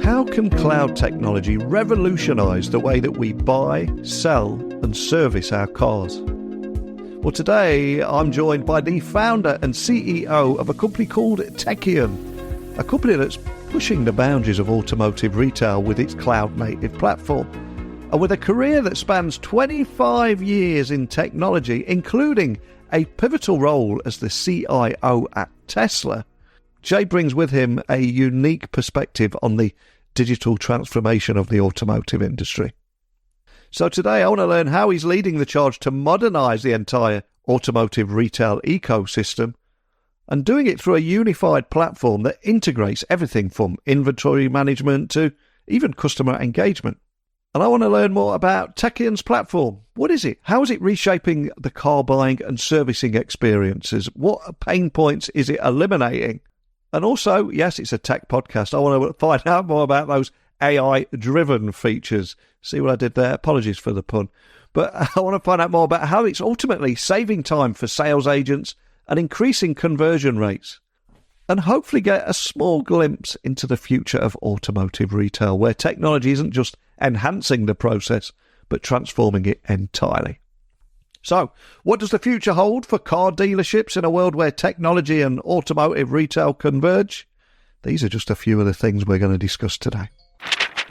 How can cloud technology revolutionize the way that we buy, sell, and service our cars? Well, today I'm joined by the founder and CEO of a company called Tekion, a company that's pushing the boundaries of automotive retail with its cloud-native platform. And with a career that spans 25 years in technology, including a pivotal role as the CIO at Tesla, Jay brings with him a unique perspective on the digital transformation of the automotive industry. So today I want to learn how he's leading the charge to modernize the entire automotive retail ecosystem and doing it through a unified platform that integrates everything from inventory management to even customer engagement. And I want to learn more about Tekion's platform. What is it? How is it reshaping the car buying and servicing experiences? What pain points is it eliminating? And also, yes, it's a tech podcast. I want to find out more about those AI-driven features. See what I did there? Apologies for the pun. But I want to find out more about how it's ultimately saving time for sales agents and increasing conversion rates. And hopefully get a small glimpse into the future of automotive retail, where technology isn't just enhancing the process, but transforming it entirely. So, what does the future hold for car dealerships in a world where technology and automotive retail converge? These are just a few of the things we're going to discuss today.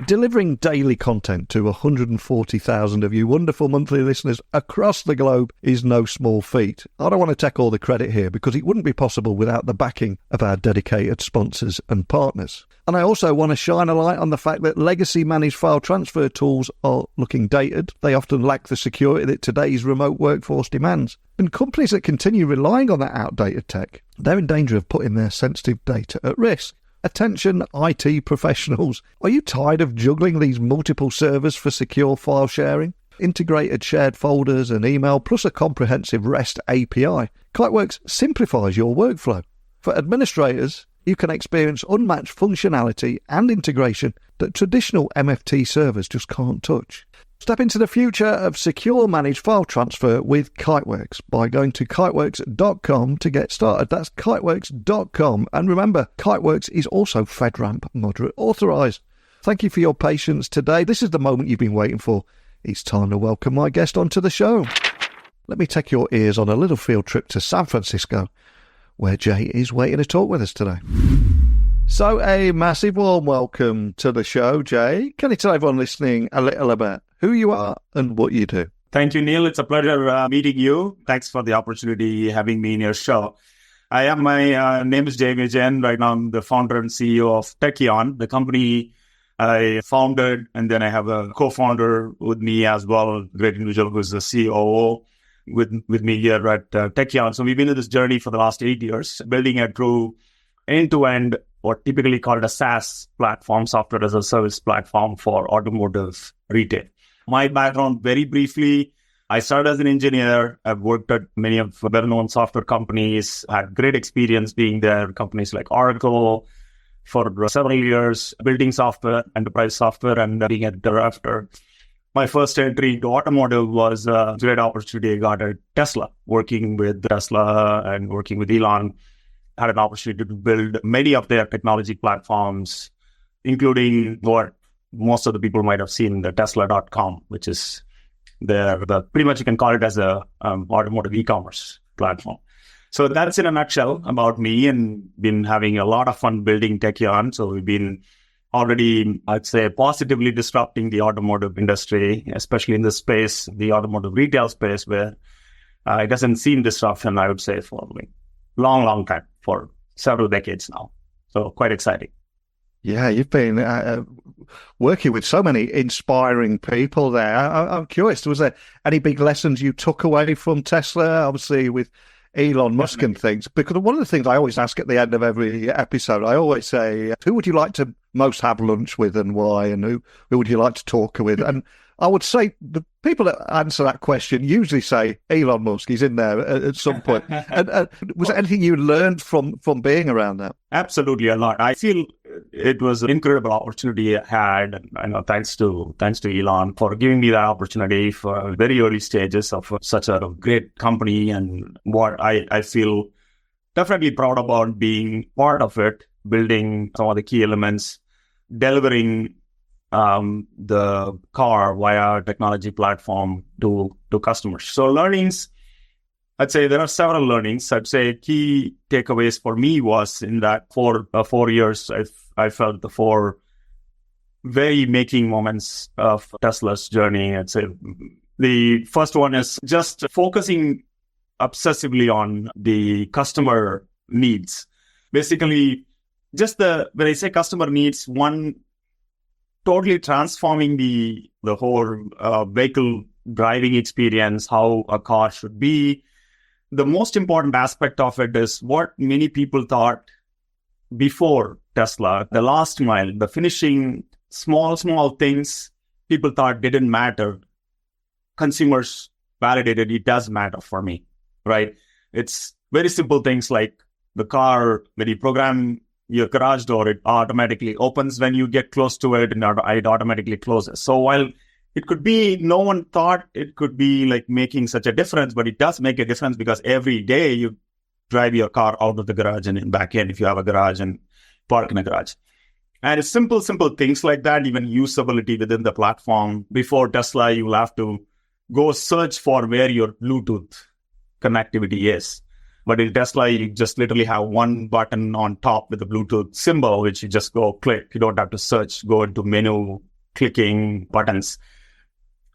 Delivering daily content to 140,000 of you wonderful monthly listeners across the globe is no small feat. I don't want to take all the credit here because it wouldn't be possible without the backing of our dedicated sponsors and partners. And I also want to shine a light on the fact that legacy managed file transfer tools are looking dated. They often lack the security that today's remote workforce demands. And companies that continue relying on that outdated tech, they're in danger of putting their sensitive data at risk. Attention IT professionals, are you tired of juggling these multiple servers for secure file sharing? Integrated shared folders and email plus a comprehensive REST API. Kiteworks simplifies your workflow. For administrators, you can experience unmatched functionality and integration that traditional MFT servers just can't touch. Step into the future of secure managed file transfer with Kiteworks by going to kiteworks.com to get started. That's kiteworks.com. And remember, Kiteworks is also FedRAMP moderate authorized. Thank you for your patience today. This is the moment you've been waiting for. It's time to welcome my guest onto the show. Let me take your ears on a little field trip to San Francisco, where Jay is waiting to talk with us today. So a massive warm welcome to the show, Jay. Can you tell everyone listening a little about who you are and what you do? Thank you, Neil. It's a pleasure meeting you. Thanks for the opportunity having me in your show. My name is Jay Vijayan. Right now, I'm the founder and CEO of Tekion, the company I founded, and then I have a co-founder with me as well, a great individual who's the COO with me here at Tekion. So we've been in this journey for the last 8 years, building a true end-to-end, or typically called a SaaS platform, software as a service platform for automotive retail. My background, very briefly, I started as an engineer. I've worked at many of the well-known software companies, had great experience being there, companies like Oracle for several years, building software, enterprise software, and being a director. My first entry into automotive was a great opportunity I got at Tesla, working with Tesla and working with Elon. Had an opportunity to build many of their technology platforms, including what most of the people might have seen, the Tesla.com, which is the pretty much you can call it as a automotive e-commerce platform. So that's in a nutshell about me, and been having a lot of fun building Tekion. So we've been already, I'd say, positively disrupting the automotive industry, especially in the space, the automotive retail space, where it doesn't seem disruption, I would say, for a long time, for several decades now. So quite exciting. Yeah, you've been working with so many inspiring people there. I'm curious, was there any big lessons you took away from Tesla, obviously with Elon Musk and things? Because one of the things I always ask at the end of every episode, I always say, who would you like to most have lunch with and why? And who would you like to talk with? And I would say the people that answer that question usually say Elon Musk. He's in there at some point. And was there anything you learned from being around that? Absolutely, a lot. I feel it was an incredible opportunity I had. And I know thanks to Elon for giving me that opportunity for very early stages of such a great company, and what I feel definitely proud about being part of it, building some of the key elements delivering the car via technology platform to customers. So learnings, I'd say there are several learnings. I'd say key takeaways for me was in that 4 years, I felt the 4 very making moments of Tesla's journey. I'd say the first one is just focusing obsessively on the customer needs. Basically, when I say customer needs, one, totally transforming the whole vehicle driving experience, how a car should be. The most important aspect of it is what many people thought before Tesla, the last mile, the finishing small things people thought didn't matter. Consumers validated it does matter for me, right? It's very simple things like the car, when you program your garage door, it automatically opens when you get close to it and it automatically closes. So while it could be, no one thought it could be like making such a difference, but it does make a difference because every day you drive your car out of the garage and back in if you have a garage and park in a garage. And it's simple things like that, even usability within the platform. Before Tesla, you will have to go search for where your Bluetooth connectivity is. But in Tesla, you just literally have one button on top with the Bluetooth symbol, which you just go click. You don't have to search, go into menu, clicking buttons.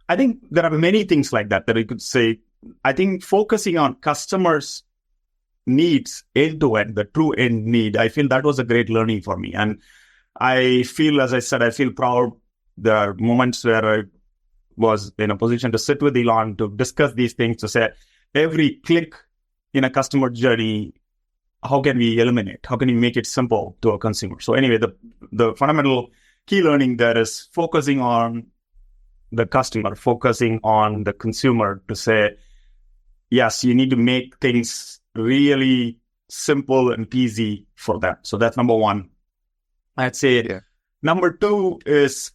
I think there are many things like that you could say. I think focusing on customers' needs end to end, the true end need, I feel that was a great learning for me. And I feel, as I said, I feel proud. There are moments where I was in a position to sit with Elon to discuss these things, to say every click in a customer journey, how can we eliminate? How can we make it simple to a consumer? So anyway, the fundamental key learning there is focusing on the customer, focusing on the consumer to say, yes, you need to make things really simple and easy for them. So that's number one. I'd say Number two is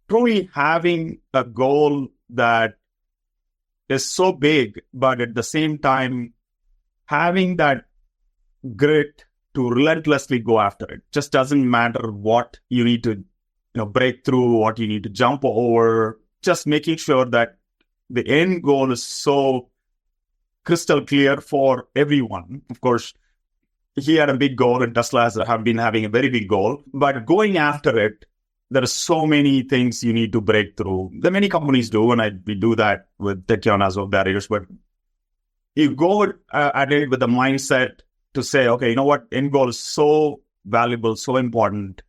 truly having a goal that is so big, but at the same time, having that grit to relentlessly go after it. Just doesn't matter what you need to break through, what you need to jump over, just making sure that the end goal is so crystal clear for everyone. Of course, he had a big goal and Tesla have been having a very big goal, but going after it, there are so many things you need to break through. There many companies do, and we do that with Tekion as well, barriers, but you go at it with the mindset to say, okay, you know what, end goal is so valuable, so important.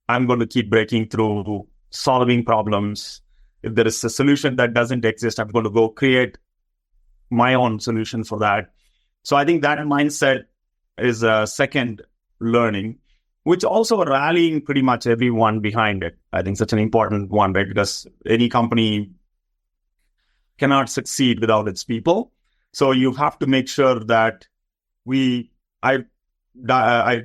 I'm going to keep breaking through, solving problems. If there is a solution that doesn't exist, I'm going to go create my own solution for that. So I think that mindset is a second learning, which also rallying pretty much everyone behind it. I think such an important one, right? Because any company cannot succeed without its people. So you have to make sure that I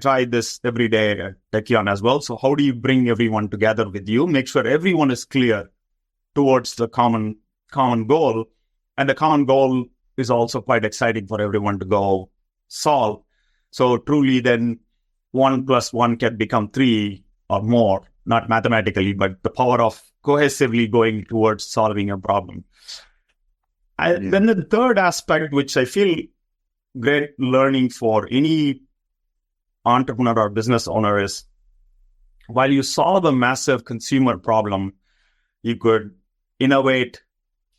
try this every day at Tekion as well. So how do you bring everyone together with you? Make sure everyone is clear towards the common goal. And the common goal is also quite exciting for everyone to go solve. So truly then 1 + 1 can become 3 or more, not mathematically, but the power of cohesively going towards solving a problem. Then the third aspect, which I feel great learning for any entrepreneur or business owner, is while you solve a massive consumer problem, you could innovate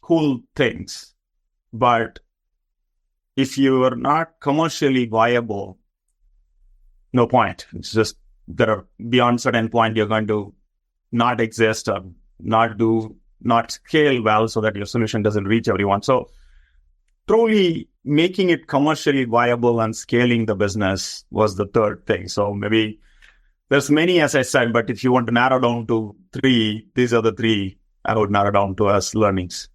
cool things. But if you are not commercially viable, no point. It's just that beyond certain point, you're going to not exist or not scale well so that your solution doesn't reach everyone. So truly making it commercially viable and scaling the business was the third thing. So maybe there's many, as I said, but if you want to narrow down to 3, these are the 3 I would narrow down to as learnings.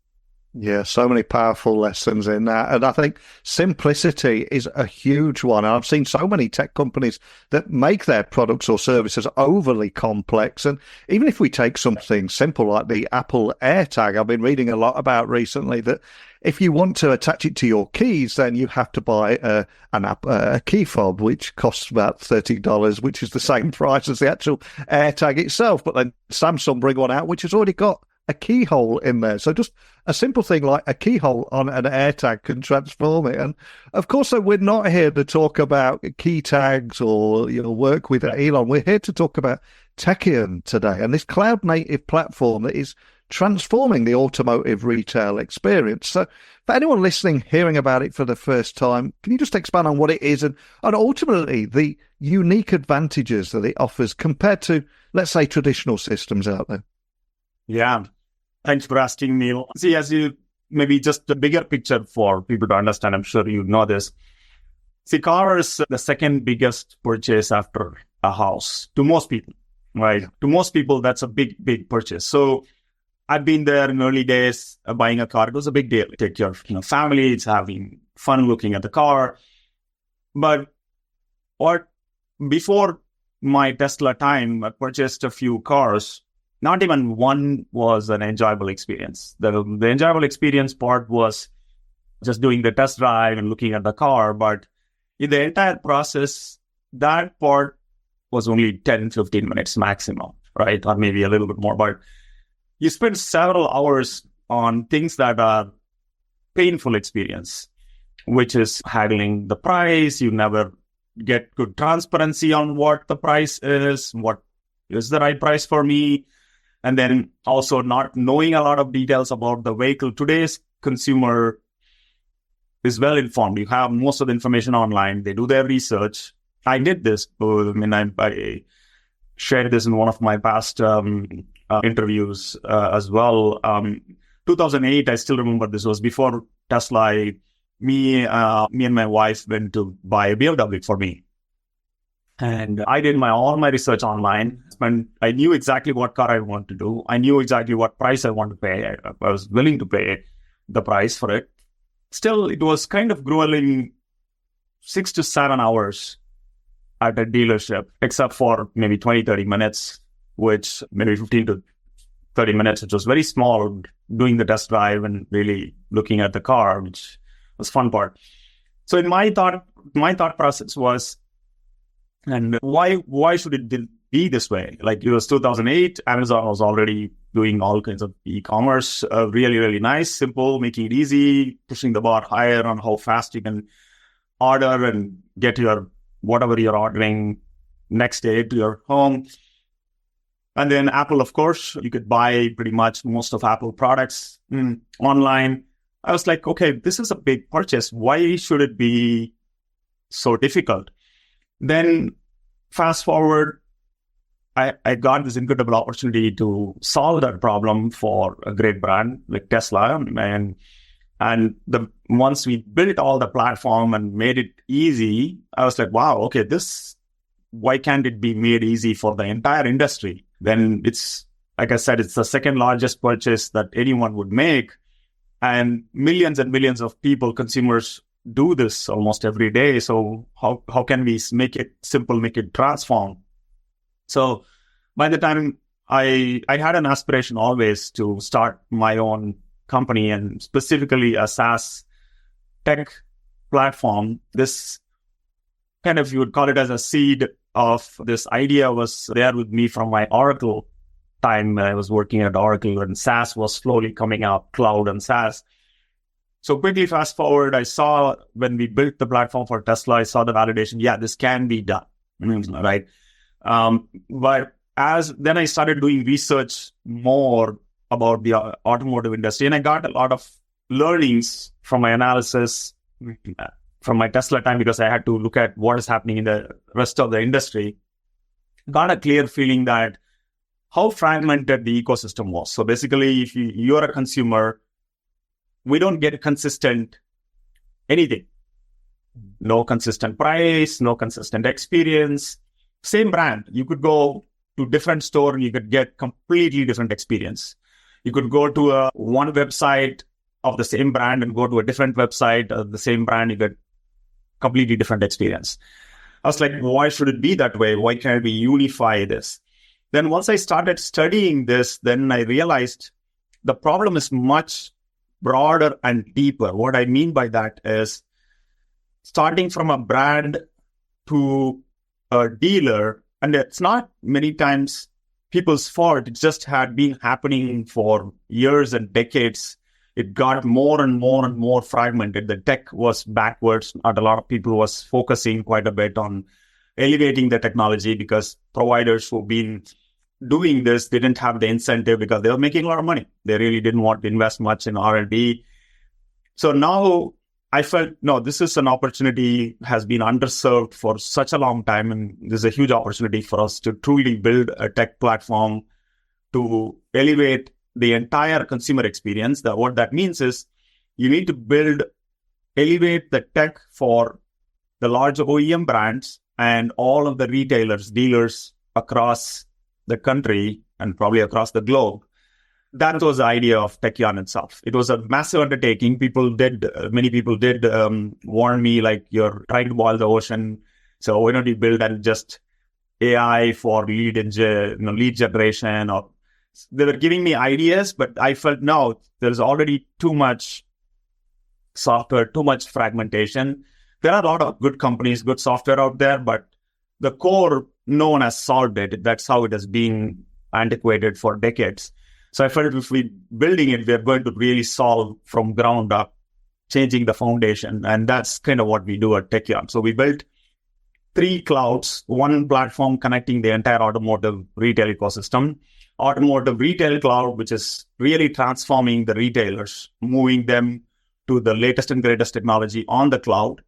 Yeah, so many powerful lessons in that. And I think simplicity is a huge one. I've seen so many tech companies that make their products or services overly complex. And even if we take something simple like the Apple AirTag, I've been reading a lot about recently that if you want to attach it to your keys, then you have to buy a key fob, which costs about $30, which is the same price as the actual AirTag itself. But then Samsung bring one out, which has already got a keyhole in there. So just a simple thing like a keyhole on an AirTag can transform it. And of course, we're not here to talk about key tags or work with Elon. We're here to talk about Tekion today and this cloud native platform that is transforming the automotive retail experience. So for anyone listening, hearing about it for the first time, can you just expand on what it is and ultimately the unique advantages that it offers compared to, let's say, traditional systems out there? Yeah. Thanks for asking, Neil. See, as you maybe just the bigger picture for people to understand, I'm sure you know this. See, car is the second biggest purchase after a house to most people, right? To most people, that's a big, big purchase. So I've been there in early days. Buying a car, it was a big deal. Take care of family, it's having fun looking at the car. But before my Tesla time, I purchased a few cars. Not even one was an enjoyable experience. The enjoyable experience part was just doing the test drive and looking at the car. But in the entire process, that part was only 10, 15 minutes maximum, right? Or maybe a little bit more. But you spend several hours on things that are painful experience, which is haggling the price. You never get good transparency on what the price is, what is the right price for me. And then also not knowing a lot of details about the vehicle. Today's consumer is well informed. You have most of the information online. They do their research. I did this. I shared this in one of my past interviews as well. 2008, I still remember this was before Tesla. Me and my wife went to buy a BMW for me. And I did all my research online. I knew exactly what car I want to do. I knew exactly what price I want to pay. I was willing to pay the price for it. Still, it was kind of grueling 6 to 7 hours at a dealership, except for maybe 20, 30 minutes, which maybe 15 to 30 minutes, which was very small, doing the test drive and really looking at the car, which was fun part. So in my thought process was, and why should it be this way? Like it was 2008, Amazon was already doing all kinds of e-commerce, really, really nice, simple, making it easy, pushing the bar higher on how fast you can order and get your whatever you're ordering next day to your home. And then Apple, of course, you could buy pretty much most of Apple products online. I was like, okay, this is a big purchase. Why should it be so difficult? Then fast forward, I got this incredible opportunity to solve that problem for a great brand like Tesla. And once we built all the platform and made it easy, I was like, wow, okay, why can't it be made easy for the entire industry? Then it's, like I said, it's the second largest purchase that anyone would make. And millions of people, consumers, do this almost every day. So how can we make it simple, make it transform? So by the time I had an aspiration always to start my own company and specifically a SaaS tech platform, this kind of, you would call it as a seed of this idea was there with me from my Oracle time. I was working at Oracle and SaaS was slowly coming out, cloud and SaaS. So quickly fast forward, I saw when we built the platform for Tesla, I saw the validation. Yeah, this can be done, right? But then I started doing research more about the automotive industry, and I got a lot of learnings from my analysis from my Tesla time because I had to look at what is happening in the rest of the industry. Got a clear feeling that how fragmented the ecosystem was. So basically, if you're a consumer, we don't get consistent anything. No consistent price, no consistent experience. Same brand. You could go to different store and you could get completely different experience. You could go to one website of the same brand and go to a different website of the same brand, you get completely different experience. I was like, why should it be that way? Why can't we unify this? Then once I started studying this, then I realized the problem is much broader and deeper. What I mean by that is starting from a brand to a dealer, and it's not many times people's fault. It just had been happening for years and decades. It got more and more and more fragmented. The tech was backwards. Not a lot of people was focusing quite a bit on elevating the technology because providers who've been doing this didn't have the incentive because they were making a lot of money. They really didn't want to invest much in R&D. So now I felt, no, this is an opportunity, has been underserved for such a long time. And this is a huge opportunity for us to truly build a tech platform to elevate the entire consumer experience. What that means is you need to elevate the tech for the large OEM brands and all of the retailers, dealers across the country and probably across the globe. That was the idea of Tekion itself. It was a massive undertaking. Many people did warn me, like, you're trying to boil the ocean. So why don't you build and just AI for lead generation? Or they were giving me ideas, but I felt, no, there's already too much software, too much fragmentation. There are a lot of good companies, good software out there, but the core, no one has solved it. That's how it has been antiquated for decades. So I felt if we're building it, we're going to really solve from ground up, changing the foundation. And that's kind of what we do at Tekion. So we built 3 clouds, one platform connecting the entire automotive retail ecosystem. Automotive Retail Cloud, which is really transforming the retailers, moving them to the latest and greatest technology on the cloud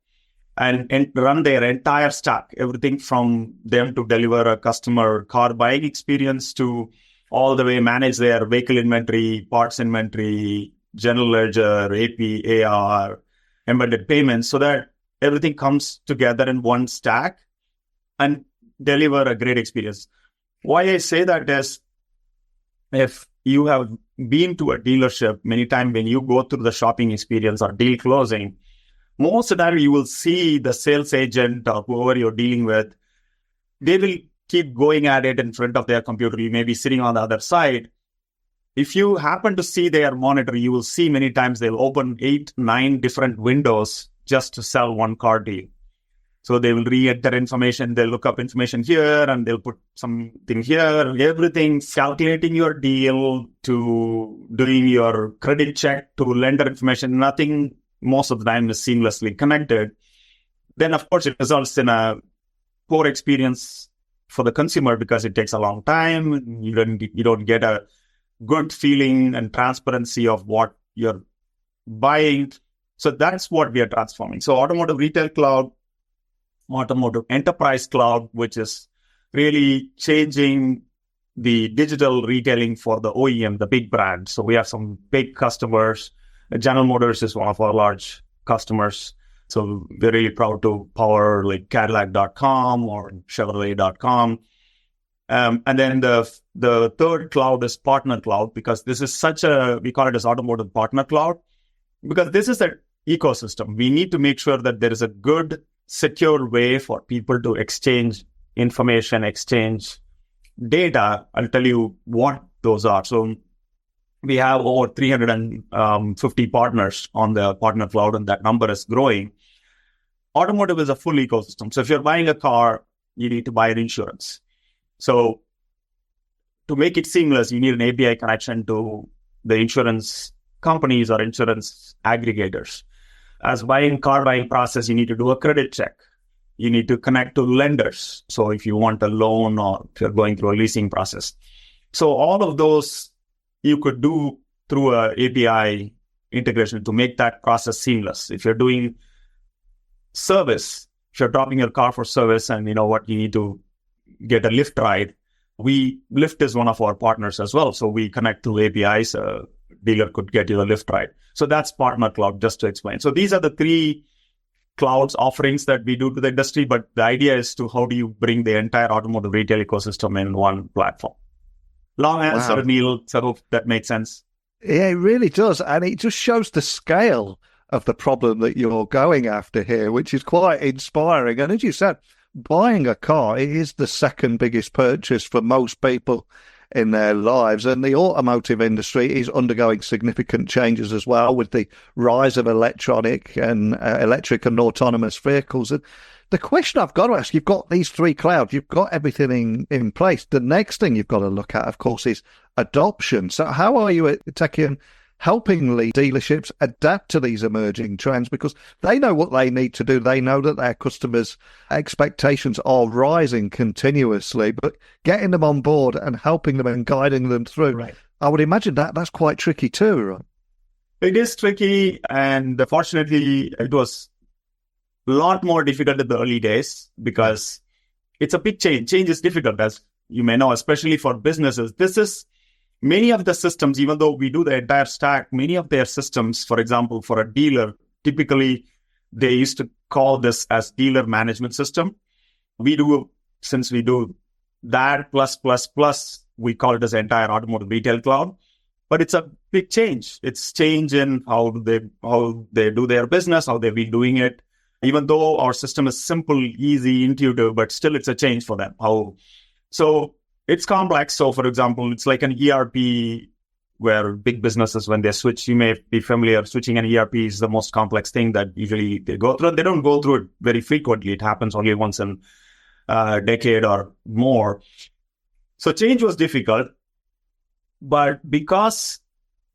and run their entire stack, everything from them to deliver a customer car buying experience to all the way manage their vehicle inventory, parts inventory, general ledger, AP, AR, embedded payments, so that everything comes together in one stack and deliver a great experience. Why I say that is, if you have been to a dealership, many times when you go through the shopping experience or deal closing, most of the time you will see the sales agent or whoever you're dealing with, they will keep going at it in front of their computer. You may be sitting on the other side. If you happen to see their monitor, you will see many times they'll open 8, 9 different windows just to sell one car deal. So they will re-enter information, they'll look up information here, and they'll put something here, everything, calculating your deal to doing your credit check to lender information. Nothing most of the time is seamlessly connected. Then, of course, it results in a poor experience for the consumer because it takes a long time. You don't get a good feeling and transparency of what you're buying. So that's what we are transforming. So Automotive Retail Cloud, Automotive Enterprise Cloud, which is really changing the digital retailing for the OEM, the big brands. So we have some big customers. General Motors is one of our large customers. So we're really proud to power like Cadillac.com or Chevrolet.com. And then the third cloud is Partner Cloud, because this is we call it as Automotive Partner Cloud, because this is an ecosystem. We need to make sure that there is a good, secure way for people to exchange information, exchange data. I'll tell you what those are. So we have over 350 partners on the Partner Cloud, and that number is growing. Automotive is a full ecosystem. So if you're buying a car, you need to buy an insurance. So to make it seamless, you need an API connection to the insurance companies or insurance aggregators. As car buying process, you need to do a credit check. You need to connect to lenders. So if you want a loan or if you're going through a leasing process. So all of those you could do through an API integration to make that process seamless. If you're doing service, if you're dropping your car for service and you need to get a Lyft ride, Lyft is one of our partners as well. So we connect through APIs. A dealer could get you a Lyft ride. So that's Partner Cloud, just to explain. So these are the 3 clouds offerings that we do to the industry. But the idea is how do you bring the entire automotive retail ecosystem in one platform? Long answer, wow. Neil. So I hope that makes sense. Yeah, it really does. And it just shows the scale of the problem that you're going after here, which is quite inspiring. And as you said, buying a car, it is the second biggest purchase for most people in their lives. And the automotive industry is undergoing significant changes as well with the rise of electric and autonomous vehicles. And the question I've got to ask, you've got these three clouds, you've got everything in place. The next thing you've got to look at, of course, is adoption. So how are you at Tekion helping the dealerships adapt to these emerging trends? Because they know what they need to do. They know that their customers' expectations are rising continuously, but getting them on board and helping them and guiding them through, Right. I would imagine that's quite tricky too, right? It is tricky, and fortunately, it was a lot more difficult in the early days because it's a big change. Change is difficult, as you may know, especially for businesses. This is many of the systems, even though we do the entire stack, many of their systems, for example, for a dealer, typically they used to call this as dealer management system. Since we do that plus, we call it as entire automotive retail cloud. But it's a big change. It's change in how they do their business, how they've been doing it. Even though our system is simple, easy, intuitive, but still it's a change for them. So it's complex. So, for example, it's like an ERP where big businesses, when they switch, you may be familiar, switching an ERP is the most complex thing that usually they go through. They don't go through it very frequently. It happens only once in a decade or more. So change was difficult. But because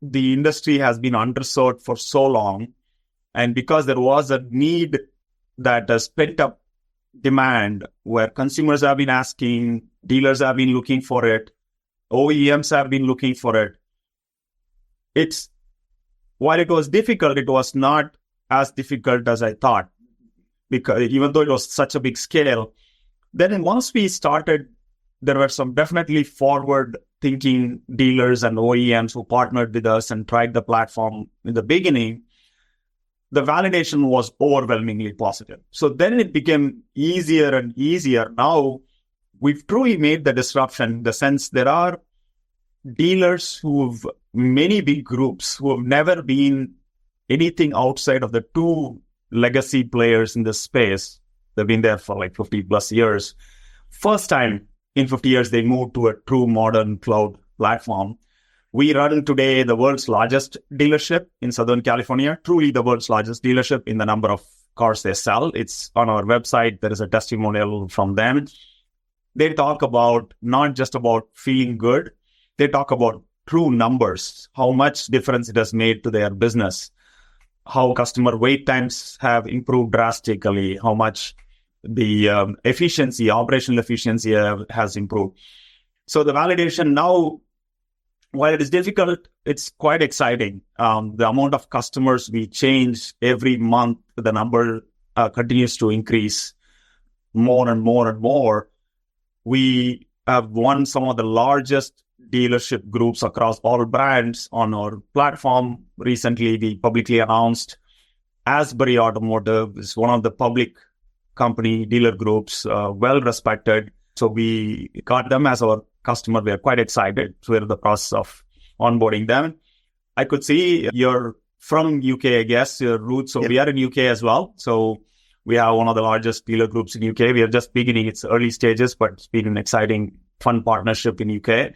the industry has been underserved for so long, and because there was a need that has picked up demand where consumers have been asking, dealers have been looking for it, OEMs have been looking for it. While it was difficult, it was not as difficult as I thought, because even though it was such a big scale, then once we started, there were some definitely forward-thinking dealers and OEMs who partnered with us and tried the platform in the beginning. The validation was overwhelmingly positive. So then it became easier and easier. Now we've truly made the disruption in the sense there are dealers many big groups who have never been anything outside of the two legacy players in this space. They've been there for like 50 plus years. First time in 50 years, they moved to a true modern cloud platform. We run today the world's largest dealership in Southern California, truly the world's largest dealership in the number of cars they sell. It's on our website. There is a testimonial from them. They talk about not just about feeling good. They talk about true numbers, how much difference it has made to their business, how customer wait times have improved drastically, how much the operational efficiency has improved. So the validation now, while it is difficult, it's quite exciting. The amount of customers we change every month, the number continues to increase more and more and more. We have won some of the largest dealership groups across all brands on our platform. Recently, we publicly announced Asbury Automotive is one of the public company dealer groups, well respected. So we got them as our customer. We are quite excited. So we're in the process of onboarding them. I could see you're from UK, I guess, your roots. So we are in UK as well. So we have one of the largest dealer groups in UK. We are just beginning its early stages, but it's been an exciting, fun partnership in UK.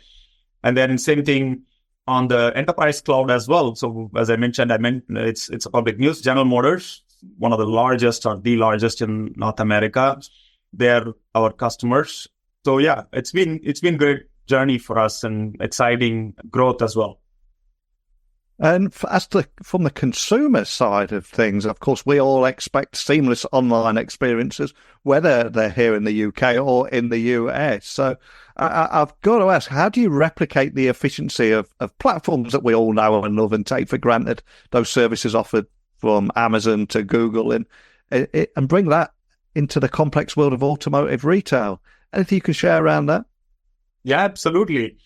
And then same thing on the enterprise cloud as well. So as I mentioned, it's a public news. General Motors, one of the largest or the largest in North America. They're our customers. So yeah, it's been great journey for us and exciting growth as well. And from the consumer side of things, of course, we all expect seamless online experiences, whether they're here in the UK or in the US. So I've got to ask, how do you replicate the efficiency of platforms that we all know and love and take for granted, those services offered from Amazon to Google, and bring that into the complex world of automotive retail? Anything you can share around that? Yeah, absolutely.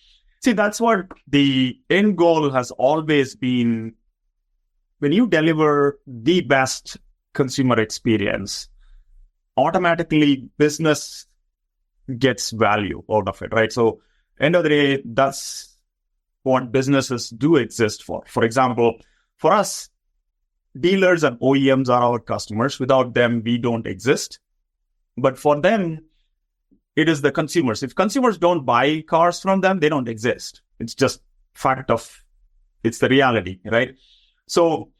See, that's what the end goal has always been. When you deliver the best consumer experience, automatically business gets value out of it, right? So end of the day, that's what businesses do exist for. For example, for us, dealers and OEMs are our customers. Without them, we don't exist. But for them, it is the consumers. If consumers don't buy cars from them, they don't exist. It's just it's the reality, right? So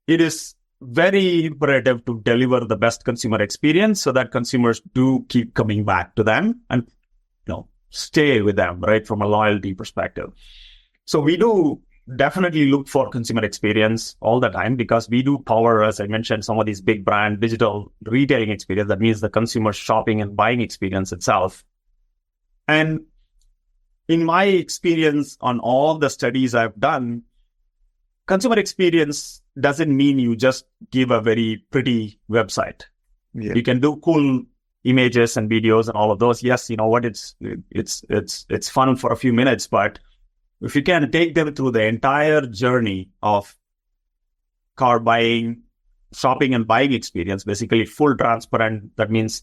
it is very imperative to deliver the best consumer experience so that consumers do keep coming back to them and stay with them, right, from a loyalty perspective. So we do definitely look for consumer experience all the time because we do power, as I mentioned, some of these big brand digital retailing experience. That means the consumer shopping and buying experience itself. And in my experience on all the studies I've done, consumer experience doesn't mean you just give a very pretty website. Yeah. You can do cool images and videos and all of those. Yes, you know what? It's fun for a few minutes, but if you can take them through the entire journey of car buying, shopping and buying experience, basically full transparent, that means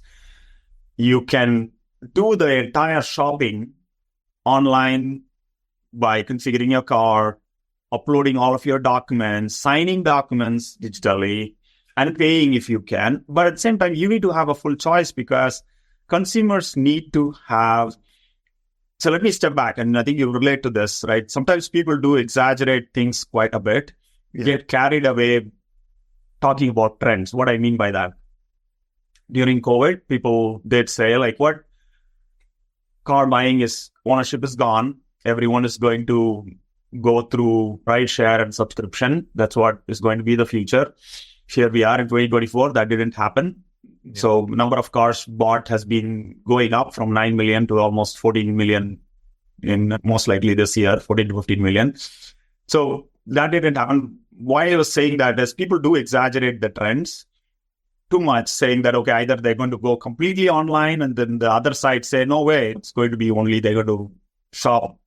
you can do the entire shopping online by configuring your car, uploading all of your documents, signing documents digitally, and paying if you can. But at the same time, you need to have a full choice because consumers need to have. So let me step back, and I think you relate to this, right? Sometimes people do exaggerate things quite a bit, get carried away talking about trends. What I mean by that? During COVID, people did say, like, what? Car buying ownership is gone. Everyone is going to go through ride share and subscription. That's what is going to be the future. Here we are in 2024. That didn't happen. Yeah. So number of cars bought has been going up from 9 million to almost 14 million in most likely this year, 14 to 15 million. So that didn't happen. Why I was saying that is people do exaggerate the trends too much, saying that, okay, either they're going to go completely online and then the other side say, no way, it's going to be only they're going to shop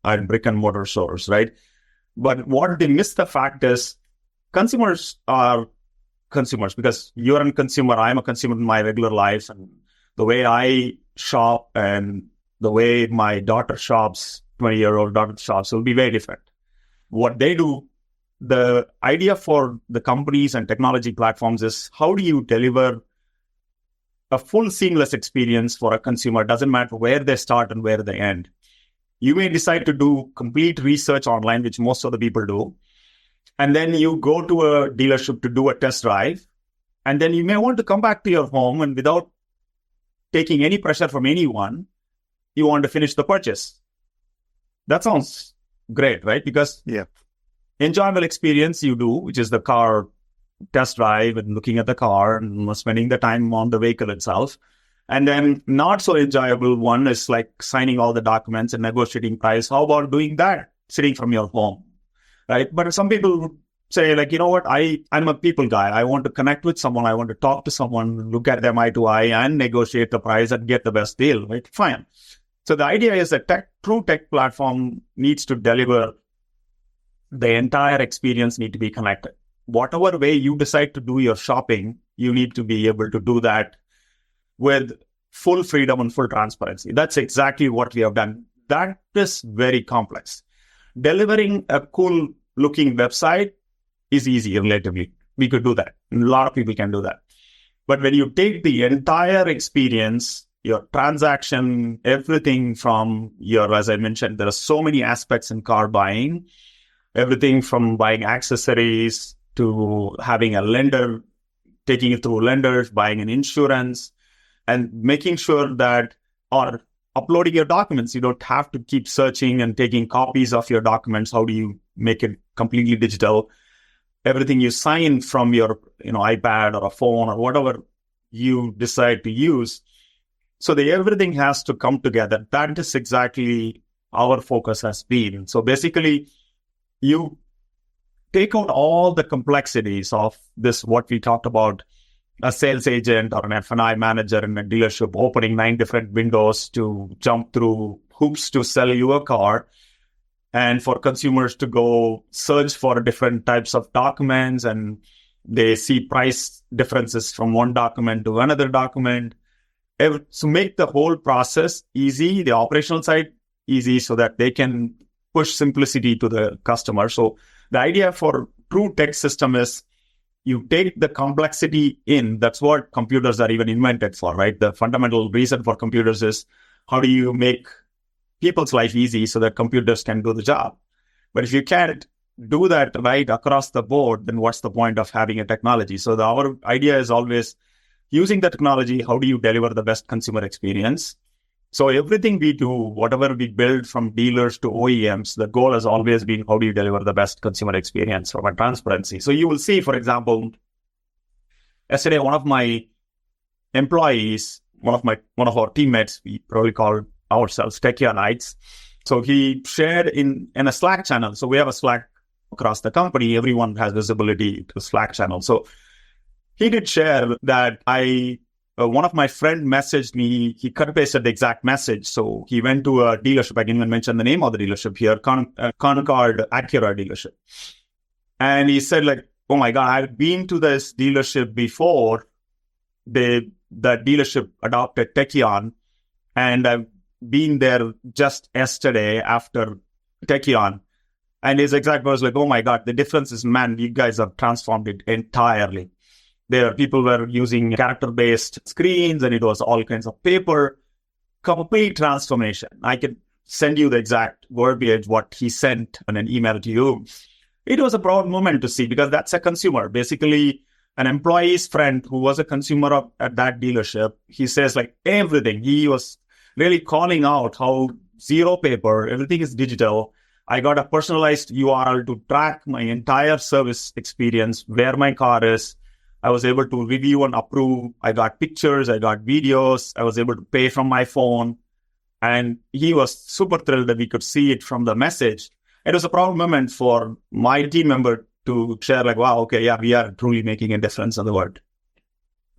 at brick and mortar stores, right? But what they miss the fact is consumers are consumers because you're a consumer, I'm a consumer in my regular life, and the way I shop and the way my daughter shops, 20-year-old daughter shops, will be very different. What they do, the idea for the companies and technology platforms is how do you deliver a full seamless experience for a consumer? Doesn't matter where they start and where they end. You may decide to do complete research online, which most of the people do. And then you go to a dealership to do a test drive. And then you may want to come back to your home and without taking any pressure from anyone, you want to finish the purchase. That sounds great, right? Because enjoyable experience you do, which is the car test drive and looking at the car and spending the time on the vehicle itself. And then not so enjoyable one is like signing all the documents and negotiating price. How about doing that sitting from your home, right? But some people say like, you know what, I'm a people guy. I want to connect with someone. I want to talk to someone, look at them eye to eye and negotiate the price and get the best deal, right? Fine. So the idea is that true tech platform needs to deliver the entire experience need to be connected. Whatever way you decide to do your shopping, you need to be able to do that with full freedom and full transparency. That's exactly what we have done. That is very complex. Delivering a cool looking website is easy relatively. We could do that. A lot of people can do that. But when you take the entire experience, your transaction, everything from as I mentioned, there are so many aspects in car buying, everything from buying accessories to having a lender, taking it through lenders, buying an insurance, and making sure that, or uploading your documents, you don't have to keep searching and taking copies of your documents. How do you make it completely digital? Everything you sign from your iPad or a phone or whatever you decide to use. So everything has to come together. That is exactly our focus has been. So basically, you take out all the complexities of this, what we talked about, a sales agent or an F&I manager in a dealership opening 9 different windows to jump through hoops to sell you a car, and for consumers to go search for different types of documents and they see price differences from one document to another document. So make the whole process easy, the operational side easy, so that they can push simplicity to the customer. So the idea for true tech system is you take the complexity in. That's what computers are even invented for, right? The fundamental reason for computers is how do you make people's life easy so that computers can do the job? But if you can't do that right across the board, then what's the point of having a technology? So our idea is always using the technology, how do you deliver the best consumer experience? So everything we do, whatever we build from dealers to OEMs, the goal has always been how do you deliver the best consumer experience from a transparency. So you will see, for example, yesterday, one of my employees, one of our teammates, we probably call ourselves Tekionites. So he shared in a Slack channel. So we have a Slack across the company. Everyone has visibility to Slack channel. So he did share that one of my friend messaged me. He cut and pasted the exact message. So he went to a dealership. I didn't even mention the name of the dealership here, Concord Acura dealership. And he said like, oh my God, I've been to this dealership before. The dealership adopted Tekion, and I've been there just yesterday after Tekion. And his exact words like, oh my God, the difference is, man, you guys have transformed it entirely. People were using character-based screens, and it was all kinds of paper. Complete transformation. I can send you the exact verbiage, what he sent in an email to you. It was a proud moment to see, because that's a consumer. Basically, an employee's friend who was a consumer at that dealership, he says like everything. He was really calling out how zero paper, everything is digital. I got a personalized URL to track my entire service experience, where my car is. I was able to review and approve. I got pictures, I got videos. I was able to pay from my phone. And he was super thrilled that we could see it from the message. It was a proud moment for my team member to share like, wow, okay, yeah, we are truly making a difference in the world.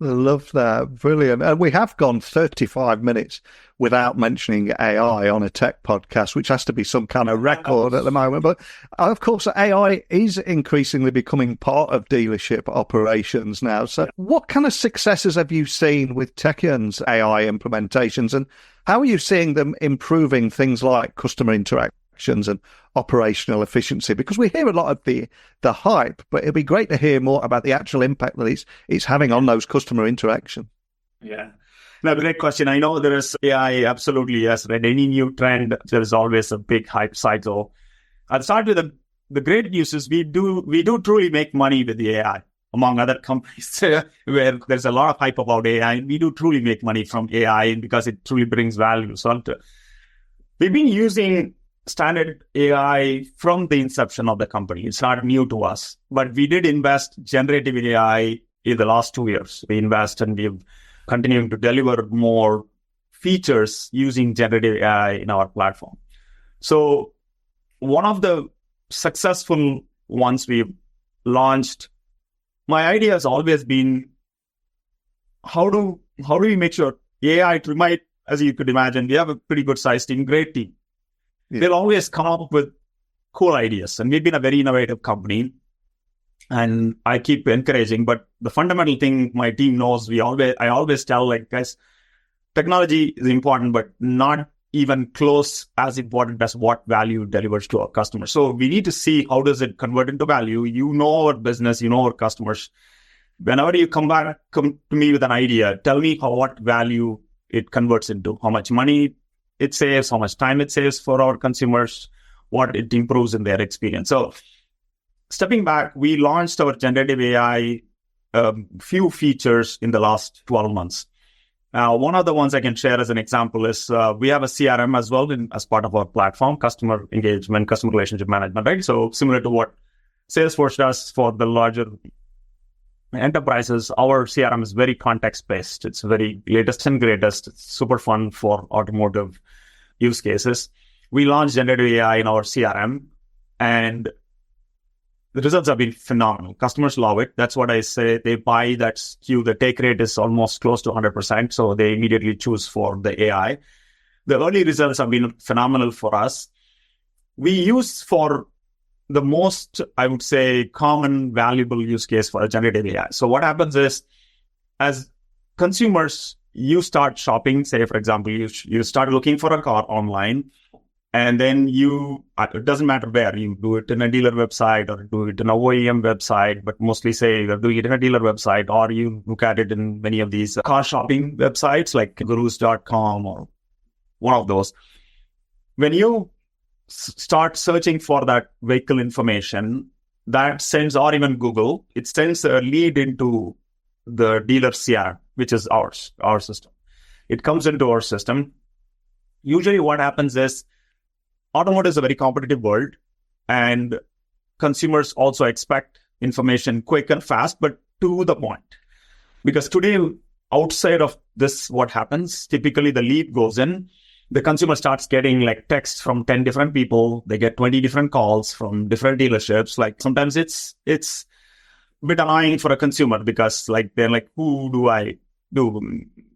I love that. Brilliant. And we have gone 35 minutes without mentioning AI on a tech podcast, which has to be some kind of record at the moment. But of course, AI is increasingly becoming part of dealership operations now. So what kind of successes have you seen with Tekion's AI implementations, and how are you seeing them improving things like customer interactions and operational efficiency? Because we hear a lot of the hype, but it'd be great to hear more about the actual impact that it's having on those customer interactions. Yeah. No, great question. I know there is AI, absolutely, yes. Right? Any new trend, there is always a big hype cycle. I'll start with the great news is we do truly make money with the AI, among other companies where there's a lot of hype about AI. And we do truly make money from AI because it truly brings value. So we've been using standard AI from the inception of the company. It's not new to us, but we did invest generative AI in the last 2 years. We invest and we've continuing to deliver more features using generative AI in our platform. So one of the successful ones we've launched, my idea has always been how do we make sure AI might, as you could imagine, we have a pretty good sized team, great team. Yeah. They'll always come up with cool ideas. And we've been a very innovative company. And I keep encouraging, but the fundamental thing my team knows, I always tell like, guys, technology is important, but not even close as important as what value it delivers to our customers. So we need to see how does it convert into value. You know our business, you know our customers. Whenever you come to me with an idea, tell me what value it converts into, how much money it saves, how much time it saves for our consumers, what it improves in their experience. So stepping back, we launched our generative AI few features in the last 12 months. One of the ones I can share as an example is we have a CRM as well as part of our platform, customer engagement, customer relationship management, right? So similar to what Salesforce does for the larger enterprises, our CRM is very context-based. It's very latest and greatest. It's super fun for automotive use cases. We launched generative AI in our CRM, and the results have been phenomenal. Customers love it. That's what I say. They buy that SKU. The take rate is almost close to 100%. So they immediately choose for the AI. The early results have been phenomenal for us. We use for the most, I would say, common valuable use case for a generative AI. So what happens is, as consumers, you start shopping, say, for example, you start looking for a car online. And then it doesn't matter where, you do it in a dealer website or do it in a OEM website, but mostly say you're doing it in a dealer website, or you look at it in many of these car shopping websites like gurus.com or one of those. When you start searching for that vehicle information, that sends, or even Google, it sends a lead into the dealer CRM, which is our system. It comes into our system. Usually what happens is, automotive is a very competitive world, and consumers also expect information quick and fast, but to the point. Because today, outside of this, what happens, typically the lead goes in, the consumer starts getting like texts from 10 different people. They get 20 different calls from different dealerships. Like sometimes it's a bit annoying for a consumer because like they're like, who do I do?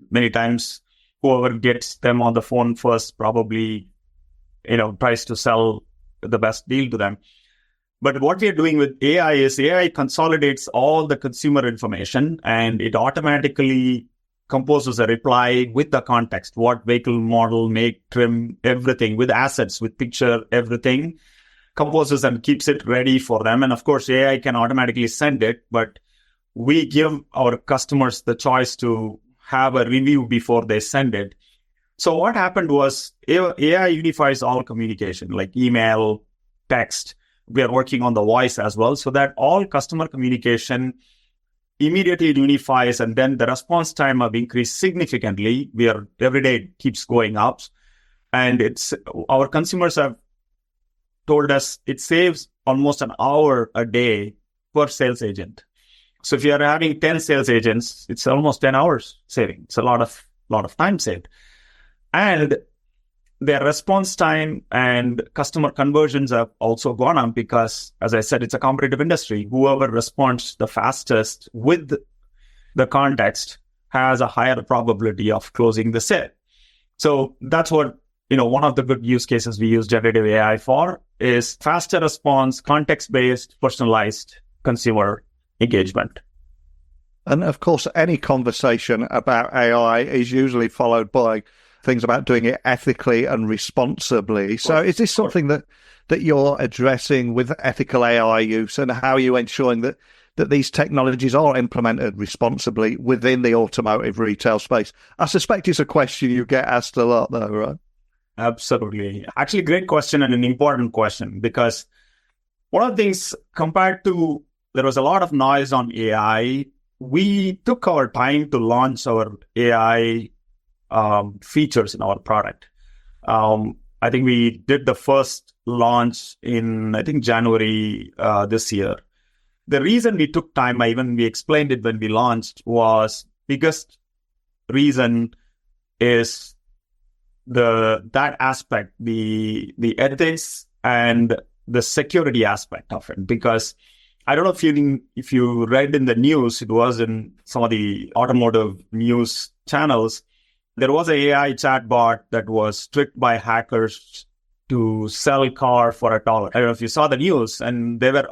Many times, whoever gets them on the phone first probably tries to sell the best deal to them. But what we are doing with AI is AI consolidates all the consumer information and it automatically composes a reply with the context, what vehicle model, make, trim, everything, with assets, with picture, everything, composes and keeps it ready for them. And of course, AI can automatically send it, but we give our customers the choice to have a review before they send it. So what happened was AI unifies all communication, like email, text. We are working on the voice as well, so that all customer communication immediately unifies, and then the response time have increased significantly. Every day it keeps going up, and our consumers have told us it saves almost an hour a day per sales agent. So if you are having 10 sales agents, it's almost 10 hours saving. It's a lot of time saved. And their response time and customer conversions have also gone up because, as I said, it's a competitive industry. Whoever responds the fastest with the context has a higher probability of closing the sale. So that's what, one of the good use cases we use generative AI for is faster response, context-based, personalized consumer engagement. And of course, any conversation about AI is usually followed by things about doing it ethically and responsibly. So is this something that you're addressing with ethical AI use, and how are you ensuring that these technologies are implemented responsibly within the automotive retail space? I suspect it's a question you get asked a lot though, right? Absolutely. Actually, great question and an important question, because one of the things compared to, there was a lot of noise on AI. We took our time to launch our AI features in our product. I think we did the first launch in, January this year. The reason we took time, we explained it when we launched, was biggest reason is that aspect, the ethics and the security aspect of it. Because I don't know if you read in the news, it was in some of the automotive news channels. There was an AI chatbot that was tricked by hackers to sell a car for $1. I don't know if you saw the news, and they were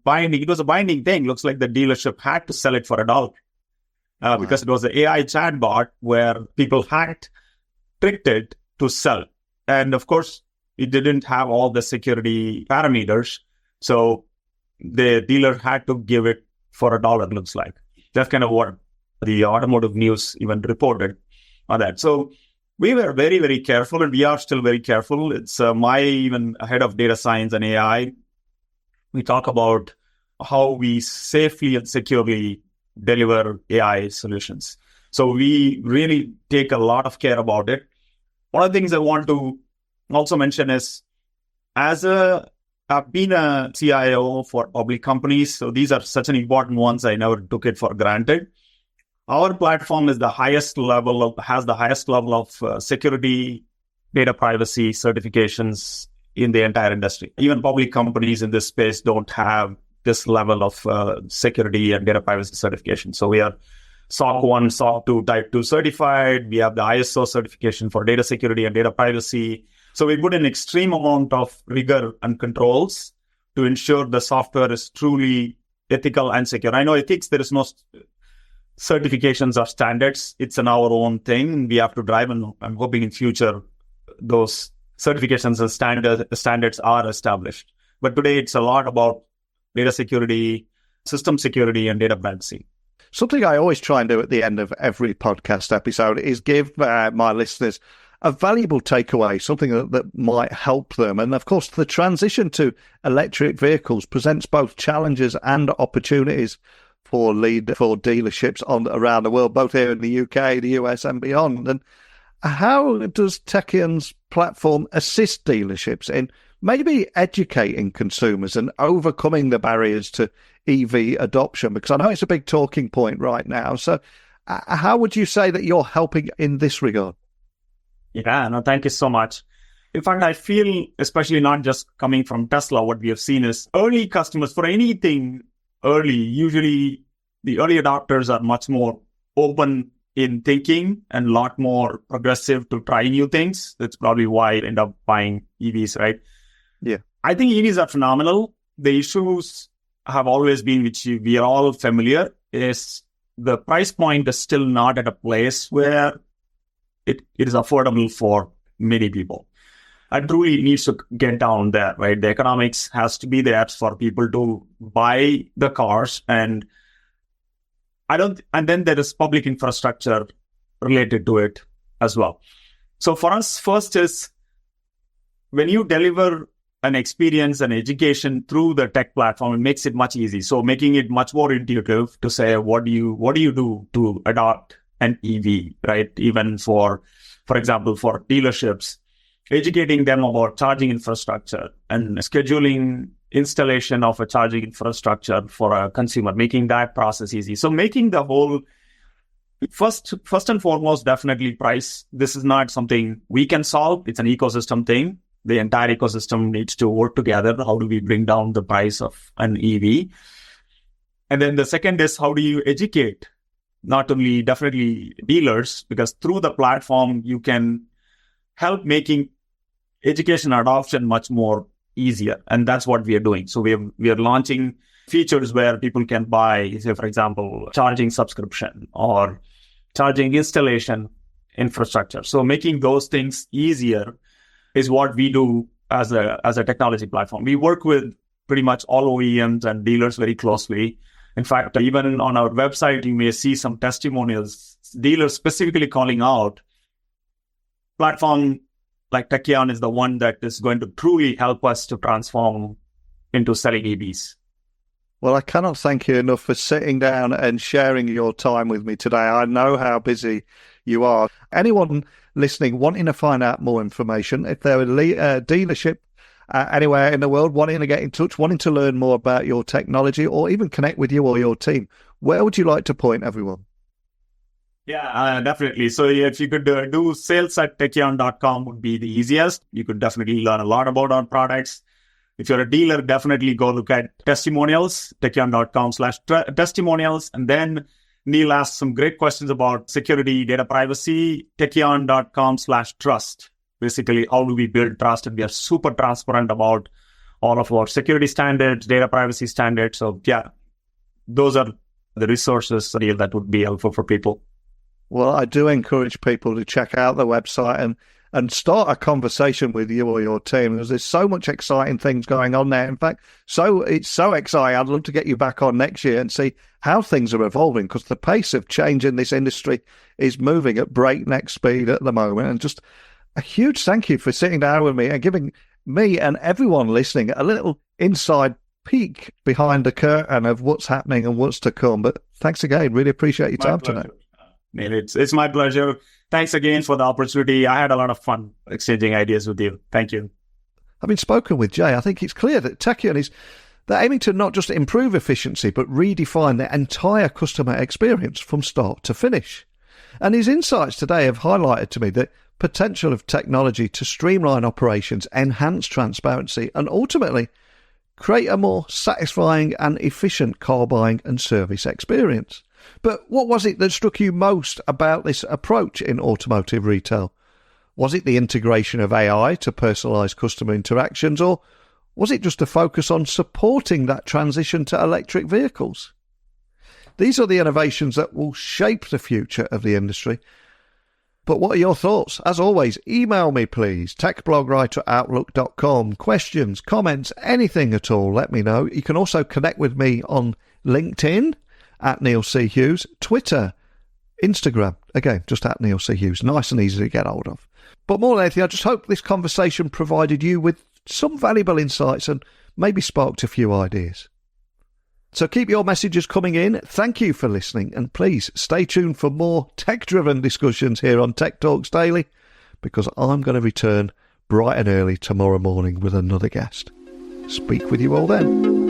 binding. It was a binding thing. Looks like the dealership had to sell it for $1 because it was an AI chatbot where people tricked it to sell. And of course, it didn't have all the security parameters. So the dealer had to give it for $1, looks like. That's kind of what the automotive news even reported on that. So we were very, very careful, and we are still very careful. It's my even head of data science and AI. We talk about how we safely and securely deliver AI solutions. So we really take a lot of care about it. One of the things I want to also mention is, I've been a CIO for public companies, so these are such an important ones. I never took it for granted. Our platform has the highest level of security, data privacy certifications in the entire industry. Even public companies in this space don't have this level of security and data privacy certification. So we are SOC 1, SOC 2, Type 2 certified. We have the ISO certification for data security and data privacy. So we put an extreme amount of rigor and controls to ensure the software is truly ethical and secure. I know ethics, there is no certifications or standards. It's an our own thing. We have to drive, and I'm hoping in future those certifications and standards are established. But today it's a lot about data security, system security, and data privacy. Something I always try and do at the end of every podcast episode is give my listeners a valuable takeaway, something that might help them. And of course, the transition to electric vehicles presents both challenges and opportunities for dealerships around the world, both here in the UK, the US, and beyond. And how does Tekion's platform assist dealerships in maybe educating consumers and overcoming the barriers to EV adoption? Because I know it's a big talking point right now. So how would you say that you're helping in this regard? Yeah, no, thank you so much. In fact, I feel, especially not just coming from Tesla, what we have seen is early customers for anything early, usually the early adopters are much more open in thinking and a lot more progressive to try new things. That's probably why I end up buying EVs, right? Yeah. I think EVs are phenomenal. The issues have always been, which we are all familiar, is the price point is still not at a place where it is affordable for many people. It really needs to get down there, right? The economics has to be there for people to buy the cars, and then there is public infrastructure related to it as well. So for us, first is when you deliver an experience and education through the tech platform, it makes it much easy. So making it much more intuitive to say, what do you do to adopt an EV, right? Even for example, for dealerships, educating them about charging infrastructure and scheduling installation of a charging infrastructure for a consumer, making that process easy. So making the whole, first and foremost, definitely price. This is not something we can solve. It's an ecosystem thing. The entire ecosystem needs to work together. How do we bring down the price of an EV? And then the second is, how do you educate not only definitely dealers, because through the platform, you can help making education adoption much more easier. And that's what we are doing. So we are launching features where people can buy, say, for example, charging subscription or charging installation infrastructure. So making those things easier is what we do as a technology platform. We work with pretty much all OEMs and dealers very closely. In fact, even on our website, you may see some testimonials, dealers specifically calling out platform like Tekion is the one that is going to truly help us to transform into selling EVs. Well, I cannot thank you enough for sitting down and sharing your time with me today. I know how busy you are. Anyone listening wanting to find out more information, if they're a dealership anywhere in the world, wanting to get in touch, wanting to learn more about your technology or even connect with you or your team, where would you like to point everyone? Yeah, definitely. So if you could do sales@tekion.com would be the easiest. You could definitely learn a lot about our products. If you're a dealer, definitely go look at testimonials, tekion.com/testimonials. And then Neil asked some great questions about security, data privacy, tekion.com/trust. Basically, how do we build trust? And we are super transparent about all of our security standards, data privacy standards. So yeah, those are the resources, Neil, that would be helpful for people. Well, I do encourage people to check out the website and start a conversation with you or your team, because there's so much exciting things going on there. In fact, it's so exciting. I'd love to get you back on next year and see how things are evolving, because the pace of change in this industry is moving at breakneck speed at the moment. And just a huge thank you for sitting down with me and giving me and everyone listening a little inside peek behind the curtain of what's happening and what's to come. But thanks again. Really appreciate your time tonight. Neil, it's my pleasure. Thanks again for the opportunity. I had a lot of fun exchanging ideas with you. Thank you. Having spoken with Jay, I think it's clear that Tekion they're aiming to not just improve efficiency, but redefine the entire customer experience from start to finish. And his insights today have highlighted to me the potential of technology to streamline operations, enhance transparency, and ultimately create a more satisfying and efficient car buying and service experience. But what was it that struck you most about this approach in automotive retail? Was it the integration of AI to personalise customer interactions, or was it just a focus on supporting that transition to electric vehicles? These are the innovations that will shape the future of the industry. But what are your thoughts? As always, email me, please. techblogwriter@outlook.com. Questions, comments, anything at all, let me know. You can also connect with me on LinkedIn, @NeilCHughes, Twitter, Instagram, again, just @NeilCHughes. Nice and easy to get hold of. But more than anything, I just hope this conversation provided you with some valuable insights and maybe sparked a few ideas. So keep your messages coming in. Thank you for listening. And please stay tuned for more tech-driven discussions here on Tech Talks Daily, because I'm going to return bright and early tomorrow morning with another guest. Speak with you all then.